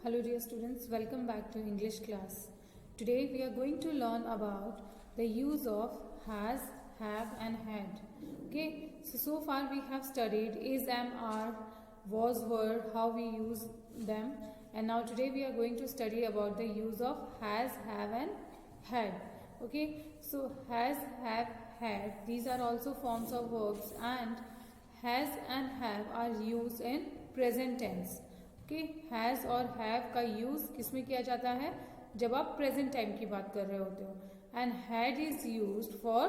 Hello dear students, welcome back to English class. Today we are going to learn about the use of has, have and had. Okay, so far we have studied is, am, are, was, were, how we use them, and now today we are going to study about the use of has, have and had. Okay, so has, have, had, these are also forms of verbs, and has and have are used in present tense. Okay, has और have का use किसमें किया जाता है? जब आप present time की बात कर रहे होते हो. And had is used for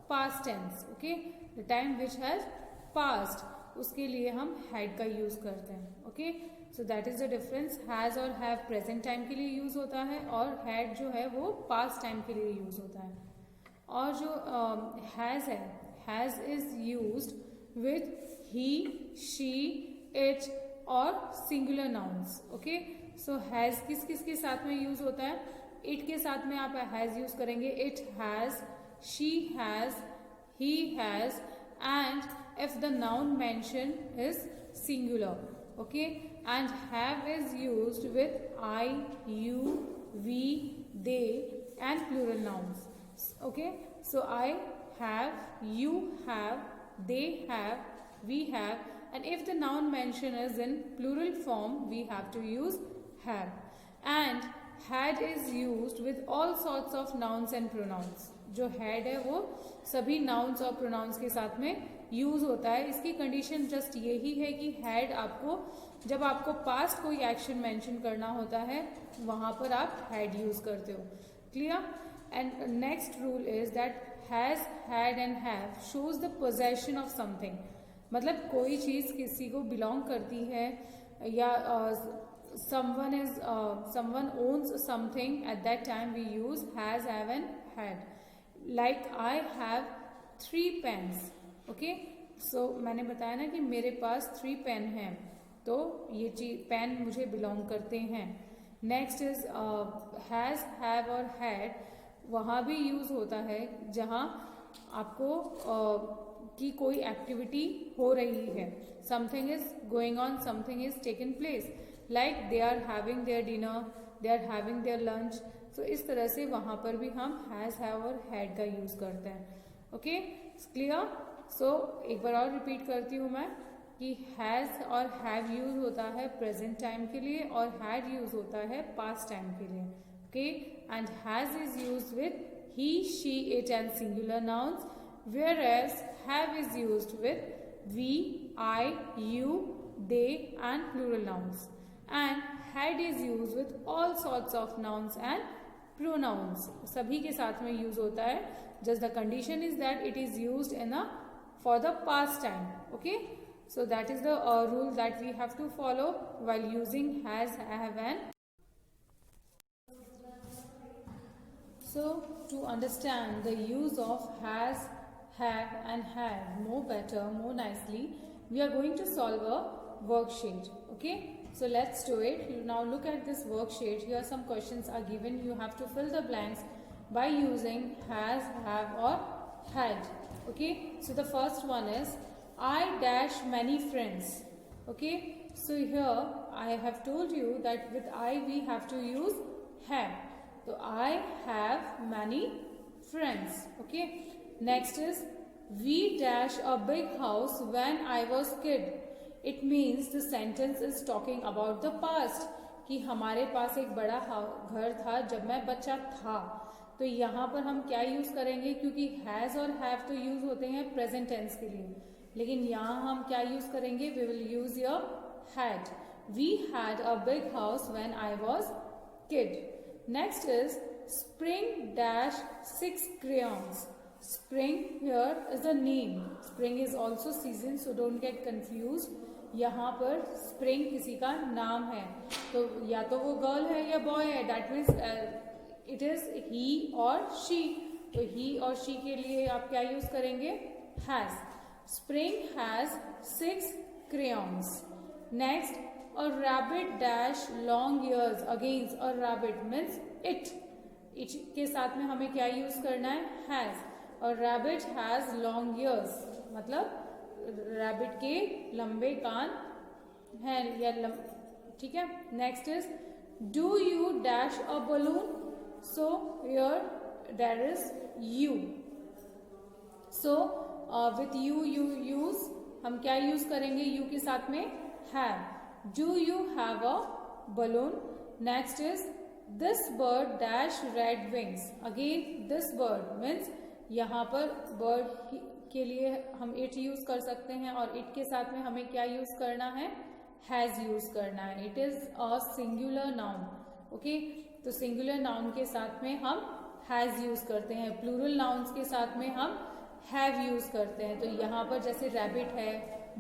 past tense. Okay, the time which has passed, उसके लिए हम हैड का यूज करते हैं. Okay, so that is the difference. Has और हैव प्रेजेंट टाइम के लिए यूज होता है और हैड जो है वो पास्ट टाइम के लिए यूज होता है. और जो हैज है, has is used with he, she, it और singular nouns. Okay, so has किस किस के साथ में यूज होता है? इट के साथ में आप हैज यूज करेंगे. It has, she has, he has, and if the noun mention is singular. Okay, and have is used with I, you, we, they and plural nouns. Okay, so I have, you have, they have, we have, and if the noun mention is in plural form we have to use have. And had is used with all sorts of nouns and pronouns. जो had है वो सभी nouns और pronouns के साथ में use होता है. इसकी कंडीशन जस्ट यही है कि had आपको जब आपको पास्ट कोई एक्शन मेंशन करना होता है वहां पर आप had यूज करते हो. Clear? And next rule is that has, had and have shows the possession of something. मतलब कोई चीज किसी को बिलोंग करती है या someone owns something, at that time we use has, have and had. Like I have 3 pens. Okay, so मैंने बताया ना कि मेरे पास 3 पेन हैं, तो ये चीज पेन मुझे बिलोंग करते हैं. नेक्स्ट इज हैज, हैव और हैड. वहाँ भी यूज होता है जहाँ आपको की कोई एक्टिविटी हो रही है. Something is going on, something is taken place, like they are having their dinner, they are having their lunch. So इस तरह से वहाँ पर भी हम हैज, हैव और हैड का यूज करते हैं. Okay, clear? सो एक बार और रिपीट करती हूँ मैं कि हैज और हैव यूज होता है प्रेजेंट टाइम के लिए और हैड यूज होता है पास्ट टाइम के लिए. Okay, and has is used with he, she, it and singular nouns, whereas have is used with we, I, you, they and plural nouns. And had is used with all sorts of nouns and pronouns. सभी के साथ में use होता है. Just the condition is that it is used in a for the past time. Okay, so that is the rule that we have to follow while using has, have and. So, to understand the use of has, have and had more better, more nicely, we are going to solve a worksheet. Okay, so let's do it. Now look at this worksheet. Here some questions are given. You have to fill the blanks by using has, have or had. Okay, so the first one is I dash many friends. Okay, so here I have told you that with I we have to use have. So I have many friends. Okay, next is we dash a big house when I was kid. It means the sentence is talking about the past, कि हमारे पास एक बड़ा घर था जब मैं बच्चा था. तो यहाँ पर हम क्या यूज करेंगे? क्योंकि हैज और हैव तो यूज होते हैं प्रेजेंट टेंस के लिए, लेकिन यहाँ हम क्या यूज करेंगे? We will use your had. We had a big house when I was kid. Next is spring dash 6 crayons. Spring here is the name. Spring is also season, so don't get confused. यहाँ पर spring किसी का नाम है, तो या तो वो गर्ल है या बॉय है. That means it is he or she. तो he और she के लिए आप क्या यूज करेंगे? has. Spring has 6 crayons. Next, a rabbit dash long ears. Again a rabbit means it. it के साथ में हमें क्या यूज करना है? has. और rabbit has long ears मतलब rabbit के लंबे कान हैं या ठीक है. Next is do you dash a balloon. So here there is you. So with you use, हम क्या यूज करेंगे यू के साथ में? Have. Do you have a balloon. Next is this bird dash red wings. Again this bird means यहाँ पर bird के लिए हम इट यूज कर सकते हैं और इट के साथ में हमें क्या यूज करना है? हैज यूज करना है. It is a singular noun. Okay, तो सिंगुलर नाउन के साथ में हम हैज यूज करते हैं. प्लूरल नाउन्स के साथ में हम हैव यूज करते हैं. तो यहाँ पर जैसे रैबिट है,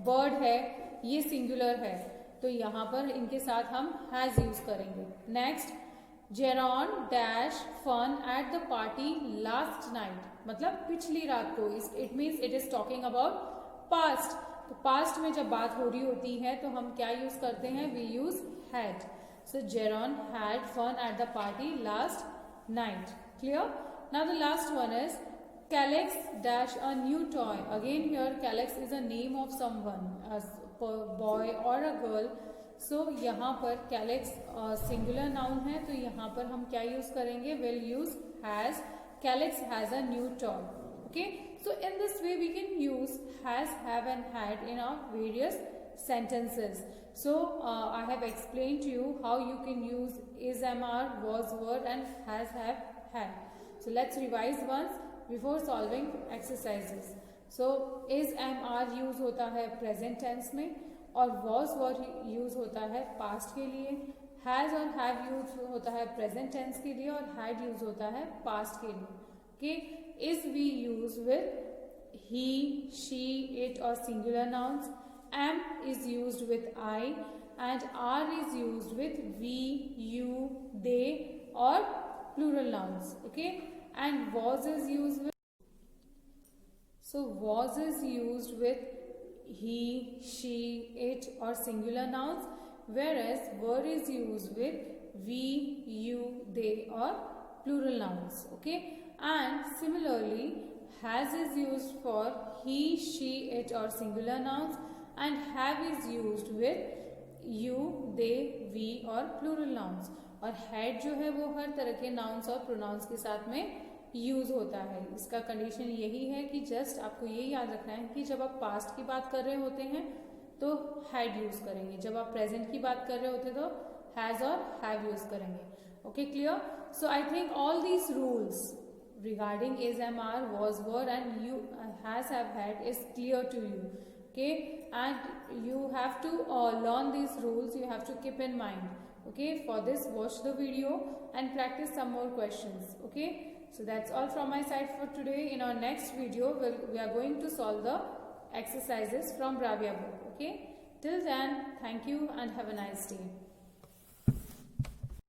बर्ड है, ये सिंगुलर है, तो यहाँ पर इनके साथ हम हैज यूज करेंगे. Next, Jeron dash fun at the party last night. मतलब पिछली रात को. It means it is talking about past. तो पास्ट में जब बात हो रही होती है तो हम क्या यूज करते हैं? We use had. So Jeron had fun at the party last night. Clear? Now the last one is Calyx dash a new toy. Again here Calyx is a name of someone, a boy or a girl. So यहाँ पर Calyx singular noun है, तो यहाँ पर हम क्या use करेंगे? Will use has. Calyx has a new toy. Okay, so in this way we can use has, have and had in our various sentences. So I have explained to you how you can use is, am, are, was, were and has, have, had. So let's revise once before solving exercises. So is, am, are use होता है present tense में और was, were use होता है past के लिए. has और have use होता है प्रेजेंट टेंस के लिए और had यूज होता है पास्ट के लिए. Okay, is we use with he, she, it or singular nouns. Am is used with I and are is used with we, you, they or plural nouns. Okay, and was is used with, so was is used with he, she, it or singular nouns, whereas were is used with we, you, they or plural nouns. Okay, and similarly has is used for he, she, it or singular nouns and have is used with you, they, we or plural nouns. और had जो है वो हर तरह के nouns और pronouns के साथ में यूज होता है. इसका कंडीशन यही है कि जस्ट आपको ये याद रखना है कि जब आप पास्ट की बात कर रहे होते हैं तो हैड यूज करेंगे, जब आप प्रेजेंट की बात कर रहे होते तो हैज और हैव यूज करेंगे. Okay, clear? So I think all these rules regarding is, am, are, was, were and you has, have, had is clear to you. Okay, and you have to learn these rules. You have to keep in mind. Okay, for this watch the video and practice some more questions. Okay, so that's all from my side for today. In our next video we are going to solve the exercises from Bravia book. Okay, till then thank you and have a nice day.